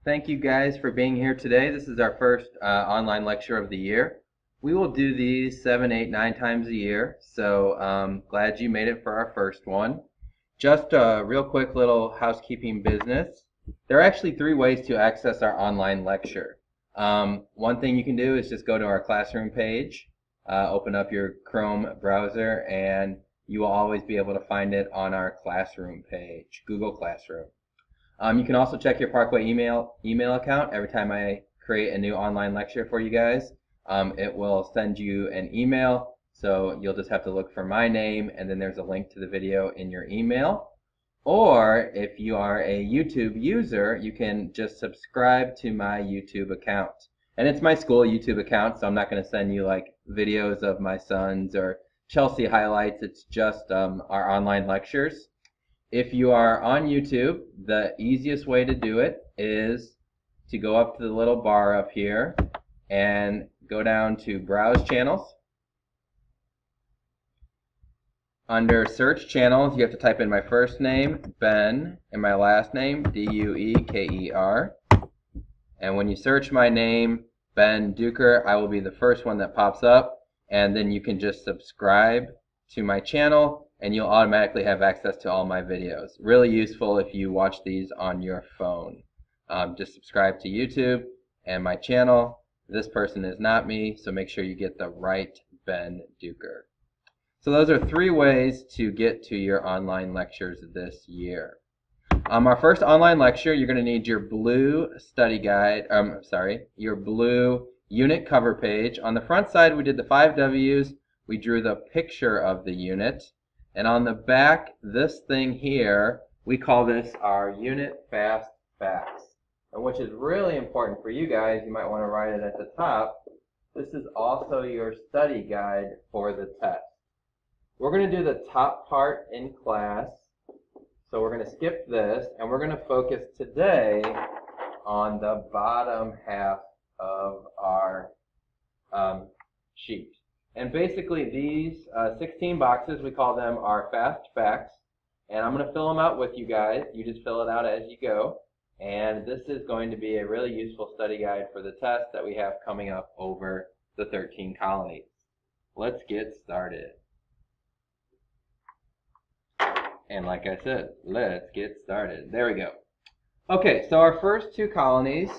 Thank you guys for being here today. This is our first online lecture of the year. We will do these 7, 8, 9 times a year, so glad you made it for our first one. Just a real quick little housekeeping business. There are actually 3 ways to access our online lecture. One thing you can do is just go to our classroom page, open up your Chrome browser, and you will always be able to find it on our classroom page, Google Classroom. You can also check your Parkway email account every time I create a new online lecture for you guys. It will send you an email, so you'll just have to look for my name, and then there's a link to the video in your email. Or if you are a YouTube user, you can just subscribe to my YouTube account. And it's my school YouTube account, so I'm not going to send you like videos of my sons or Chelsea highlights. It's just our online lectures. If you are on YouTube, the easiest way to do it is to go up to the little bar up here and go down to Browse Channels. Under Search Channels, you have to type in my first name, Ben, and my last name, D-U-E-K-E-R. And when you search my name, Ben Dueker, I will be the first one that pops up. And then you can just subscribe to my channel, and you'll automatically have access to all my videos. Really useful if you watch these on your phone. Just subscribe to YouTube and my channel. This person is not me, so make sure you get the right Ben Dueker. So those are 3 ways to get to your online lectures this year. Our first online lecture, you're going to need your blue study guide, your blue unit cover page. On the front side, we did the 5 W's. We drew the picture of the unit. And on the back, this thing here, we call this our unit fast facts. And which is really important for you guys. You might want to write it at the top. This is also your study guide for the test. We're going to do the top part in class. So we're going to skip this, and we're going to focus today on the bottom half of our sheet. And basically these 16 boxes, we call them our fast facts. And I'm going to fill them out with you guys. You just fill it out as you go. And this is going to be a really useful study guide for the test that we have coming up over the 13 colonies. Let's get started. And like I said, let's get started. There we go. Okay, so our first 2 colonies,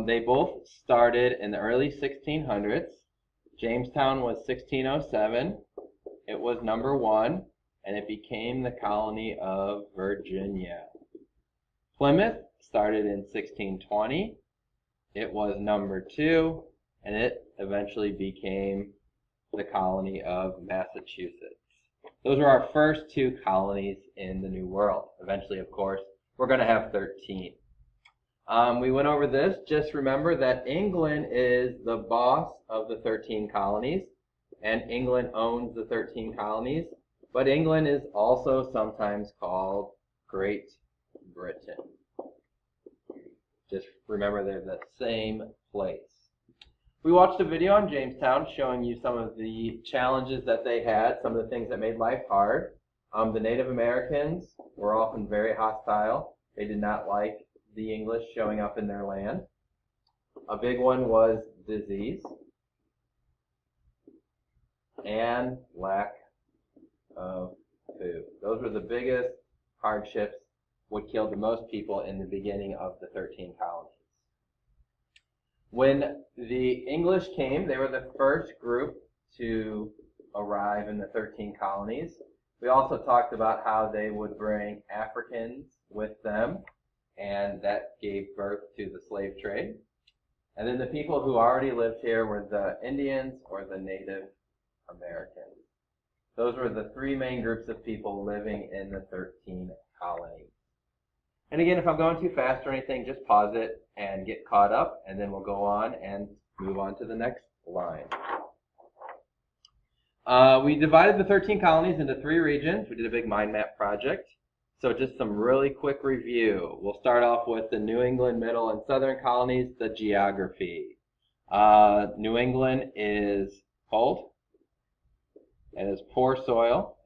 they both started in the early 1600s. Jamestown was 1607. It was number 1, and it became the colony of Virginia. Plymouth started in 1620. It was number 2, and it eventually became the colony of Massachusetts. Those were our first 2 colonies in the New World. Eventually, of course, we're going to have 13. We went over this. Just remember that England is the boss of the 13 colonies, and England owns the 13 colonies, but England is also sometimes called Great Britain. Just remember they're the same place. We watched a video on Jamestown showing you some of the challenges that they had, some of the things that made life hard. The Native Americans were often very hostile. They did not like the English showing up in their land. A big one was disease and lack of food. Those were the biggest hardships, what killed the most people in the beginning of the 13 colonies. When the English came, they were the first group to arrive in the 13 colonies. We also talked about how they would bring Africans with them, and that gave birth to the slave trade. And then the people who already lived here were the Indians or the Native Americans. Those were the 3 main groups of people living in the 13 colonies. And again, if I'm going too fast or anything, just pause it and get caught up, and then we'll go on and move on to the next line. We divided the 13 colonies into 3 regions. We did a big mind map project. So just some really quick review. We'll start off with the New England, Middle, and Southern colonies, the geography. New England is cold. It has poor soil.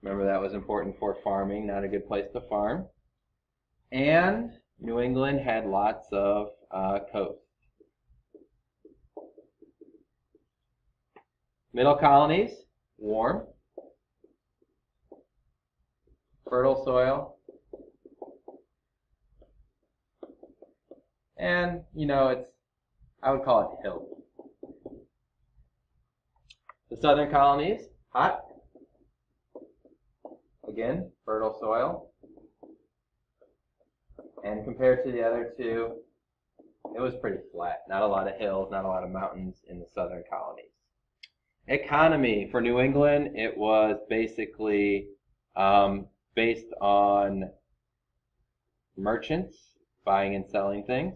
Remember that was important for farming, not a good place to farm. And New England had lots of coast. Middle colonies, warm, fertile soil, and I would call it hilly. The southern colonies, hot, again, fertile soil, and compared to the other two, it was pretty flat. Not a lot of hills, not a lot of mountains in the southern colonies. Economy for New England, it was basically based on merchants buying and selling things,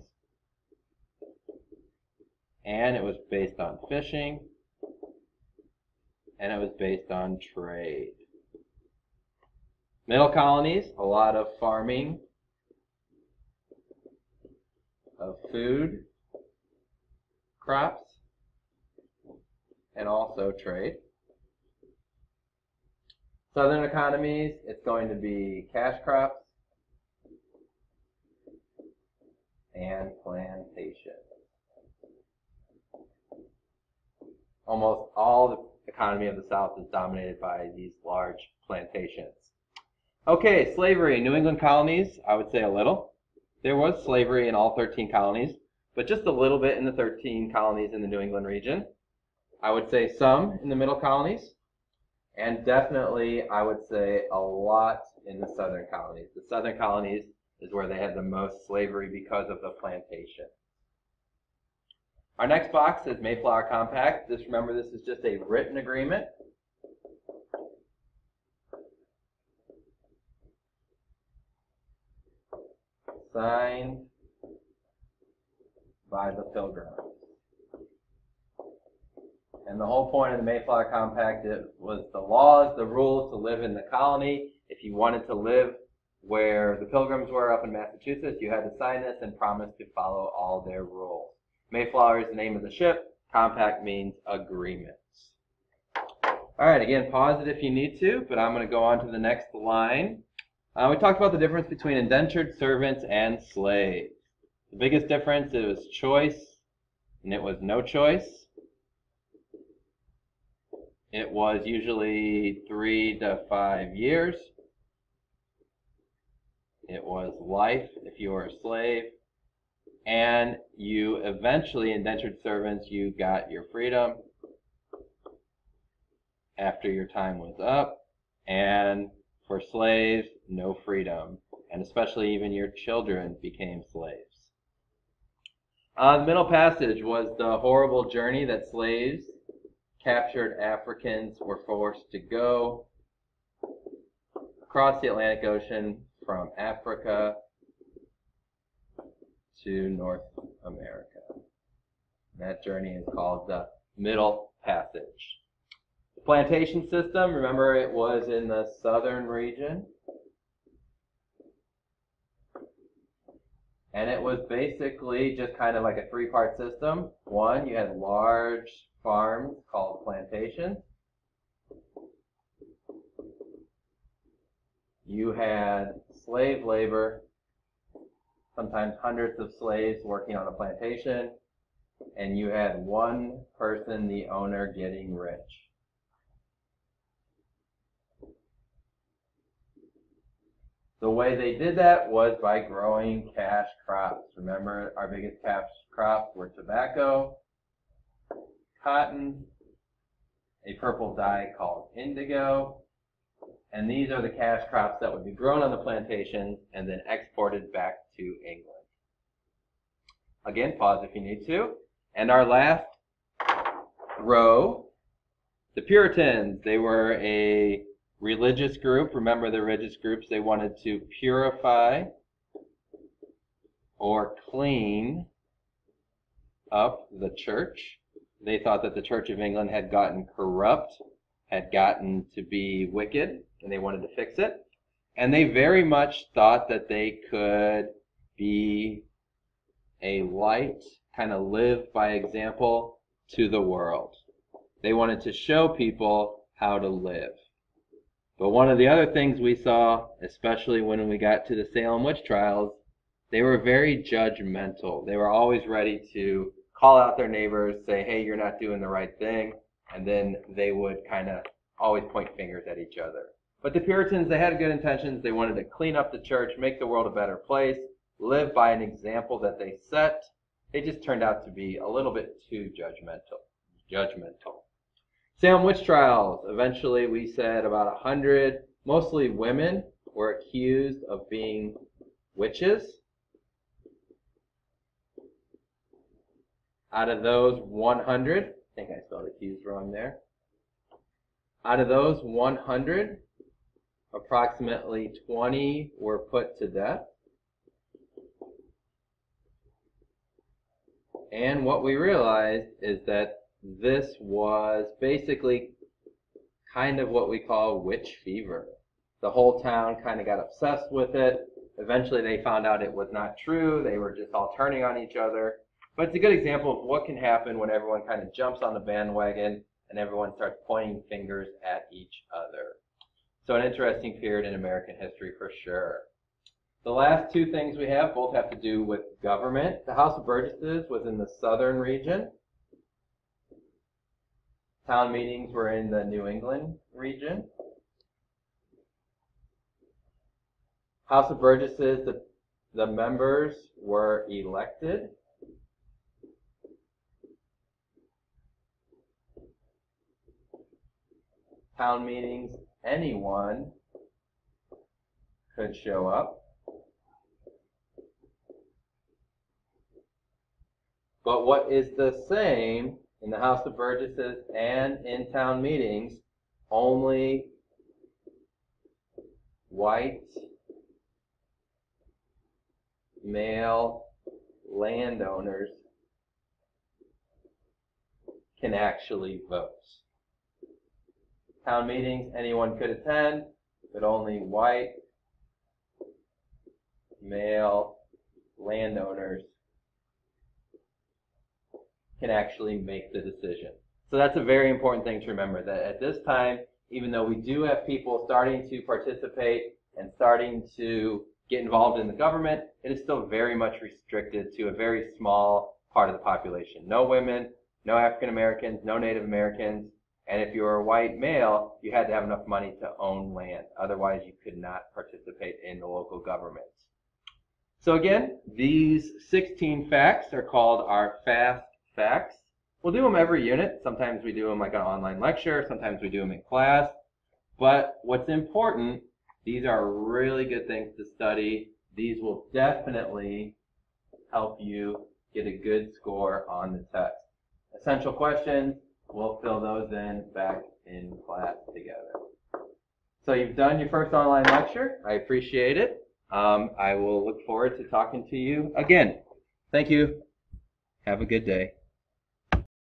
and it was based on fishing, and it was based on trade. Middle colonies, a lot of farming of food, crops, and also trade. Southern economies, it's going to be cash crops and plantation. Almost all the economy of the South is dominated by these large plantations. Okay, slavery. New England colonies, I would say a little. There was slavery in all 13 colonies, but just a little bit in the 13 colonies in the New England region. I would say some in the middle colonies, and definitely I would say a lot in the southern colonies. The southern colonies is where they had the most slavery because of the plantation. Our next box is Mayflower Compact. Remember, this is just a written agreement. Signed by the Pilgrims. And the whole point of the Mayflower Compact was the laws, the rules to live in the colony. If you wanted to live where the Pilgrims were up in Massachusetts, you had to sign this and promise to follow all their rules. Mayflower is the name of the ship. Compact means agreements. All right, again, pause it if you need to, but I'm going to go on to the next line. We talked about the difference between indentured servants and slaves. The biggest difference is choice, and it was no choice. It was usually 3 to 5 years. It was life if you were a slave. And you eventually, indentured servants, you got your freedom after your time was up. And for slaves, no freedom. And especially even your children became slaves. The Middle Passage was the horrible journey that slaves, captured Africans, were forced to go across the Atlantic Ocean from Africa to North America. That journey is called the Middle Passage. The plantation system, remember, it was in the southern region. And it was basically just kind of like a three-part system. One, you had large farms called plantations. You had slave labor, sometimes hundreds of slaves working on a plantation, and you had one person, the owner, getting rich. The way they did that was by growing cash crops. Remember, our biggest cash crops were tobacco, cotton, a purple dye called indigo, and these are the cash crops that would be grown on the plantations and then exported back to England. Again, pause if you need to. And our last row, the Puritans. They were a religious group. Remember the religious groups, they wanted to purify or clean up the church. They thought that the Church of England had gotten corrupt, had gotten to be wicked, and they wanted to fix it. And they very much thought that they could be a light, kind of live by example to the world. They wanted to show people how to live. But one of the other things we saw, especially when we got to the Salem witch trials, they were very judgmental. They were always ready to call out their neighbors, say, hey, you're not doing the right thing, and then they would kind of always point fingers at each other. But the Puritans, they had good intentions. They wanted to clean up the church, make the world a better place, live by an example that they set. They just turned out to be a little bit too judgmental. Salem witch trials. Eventually, we said about 100, mostly women, were accused of being witches. Out of those 100, I think I spelled accused wrong there. Out of those 100, approximately 20 were put to death. And what we realized is that this was basically kind of what we call witch fever. The whole town kind of got obsessed with it. Eventually they found out it was not true. They were just all turning on each other. But it's a good example of what can happen when everyone kind of jumps on the bandwagon and everyone starts pointing fingers at each other. So an interesting period in American history for sure. The last two things we have both have to do with government. The House of Burgesses was in the southern region. Town meetings were in the New England region. House of Burgesses, the members were elected. Town meetings, anyone could show up. But what is the same in the House of Burgesses and in town meetings? Only white male landowners can actually vote. Town meetings, anyone could attend, but only white male landowners can actually make the decision. So that's a very important thing to remember, that at this time, even though we do have people starting to participate and starting to get involved in the government, it is still very much restricted to a very small part of the population. No women, no African Americans, no Native Americans, and if you were a white male, you had to have enough money to own land. Otherwise, you could not participate in the local government. So again, these 16 facts are called our FAST facts. We'll do them every unit. Sometimes we do them like an online lecture. Sometimes we do them in class. But what's important, these are really good things to study. These will definitely help you get a good score on the test. Essential questions, we'll fill those in back in class together. So you've done your first online lecture. I appreciate it. I will look forward to talking to you again. Thank you. Have a good day.